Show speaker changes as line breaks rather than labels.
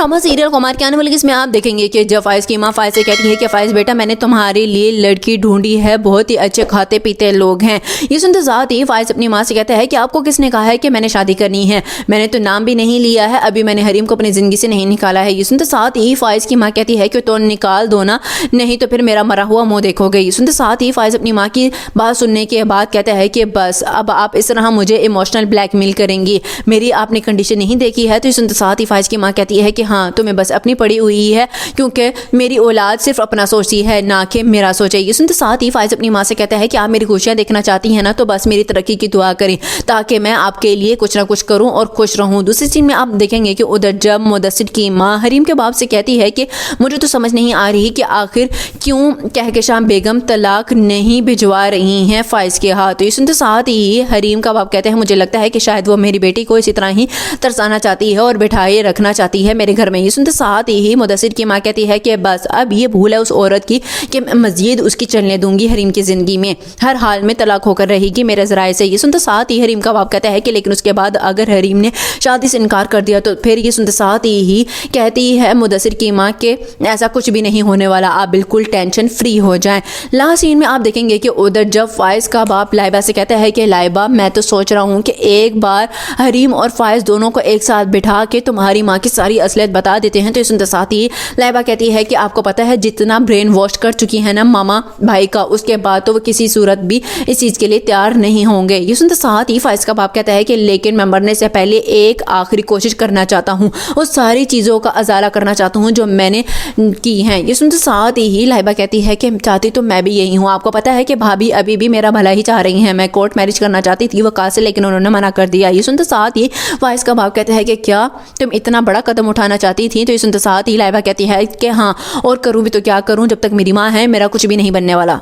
Drama serial Kumar के आने वाले इसमें आप देखेंगे कि जब फाइज की माँ फाइज से कहती है कि फाइज बेटा मैंने तुम्हारे लिए लड़की ढूंढी है, बहुत ही अच्छे खाते पीते लोग हैं। ये सुनते साथ ही फाइज अपनी माँ से कहता है कि आपको किसने कहा है कि मैंने शादी करनी है, मैंने तो नाम भी नहीं लिया है, अभी मैंने हरीम को अपनी जिंदगी से नहीं निकाला है। ये सुनते साथ ही फाइज की माँ कहती है कि तो निकाल दो ना, नहीं तो फिर मेरा मरा हुआ मुंह देखोगे। ये सुनते साथ ही फाइज अपनी माँ की बात सुनने के बाद कहता है कि बस अब आप इस तरह मुझे इमोशनल ब्लैकमेल करेंगी, मेरी आपने कंडीशन नहीं देखी है। तो ये सुनते साथ ही फाइज की माँ कहती है कि हाँ तुम्हें बस अपनी पड़ी हुई है, क्योंकि मेरी औलाद सिर्फ अपना सोचती है ना कि मेरा सोचे। ये सुनते साथ ही फाइज अपनी माँ से कहता है कि आप मेरी खुशियाँ देखना चाहती हैं ना, तो बस मेरी तरक्की की दुआ करें ताकि मैं आपके लिए कुछ ना कुछ करूं और खुश रहूं। दूसरी चीज में आप देखेंगे कि उधर जब मुदस्सिर की माँ हरीम के बाप से कहती है कि मुझे तो समझ नहीं आ रही कि आखिर क्यों कहकशां बेगम तलाक नहीं भिजवा रही हैं फाइज के हाथ। तो ये सुनते साथ ही हरीम का बाप कहते हैं मुझे लगता है कि शायद वो मेरी बेटी को इसी तरह ही तरसाना चाहती है और बिठाए रखना चाहती है मेरे घर में। ये सुनते साथ ही मुदस्सिर की माँ कहती है कि बस अब ये भूल है उस औरत की कि मजीद उसकी चलने दूंगी हरीम की जिंदगी में, हर हाल में तलाक होकर रहेगी मेरे जराए से। ये सुनते साथ ही हरीम का बाप कहता है कि लेकिन उसके बाद अगर हरीम ने शादी से इनकार कर दिया तो फिर। ये सुनते साथ ही कहती है मुदस्सिर की माँ के ऐसा कुछ भी नहीं होने वाला, आप बिल्कुल टेंशन फ्री हो जाएं। लास्ट सीन में आप देखेंगे कि उधर जब फाइज का बाप लाइबा से कहता है कि लाइबा मैं तो सोच रहा हूँ कि एक बार हरीम और फाइज दोनों को एक साथ बिठा के तुम्हारी माँ की सारी असलियत बता देते हैं। तो ये सुनते साथ ही लाइबा कहती है कि आपको पता है जितना ब्रेन वॉश कर चुकी है ना मामा भाई का, उसके बाद तो वो किसी सूरत भी इस चीज़ के लिए तैयार नहीं होंगे। ये सुनते साथ ही फाइज का बाप कहता है कि लेकिन मैं मरने से पहले एक आखिरी कोशिश करना चाहता हूँ, उस सारी चीज़ों का अजाला करना चाहता हूँ जो मैंने की हैं। ये सुनते साथ ही लाइबा कहती है कि चाहती तो मैं भी यही हूँ, आपको पता है कि भाभी अभी भी मेरा भला ही चाह रही हैं, मैं कोर्ट मैरिज करना चाहती थी वकालत से, लेकिन उन्होंने मना कर दिया। ये सुनते साथ ही फाइज का बाप कहता है कि क्या तुम इतना बड़ा कदम उठाना चाहती थी। तो ये सुनते साथ ही लाइबा कहती है कि हाँ, और करूँ भी तो क्या करूँ, जब तक मेरी माँ है मेरा कुछ भी नहीं बनने वाला।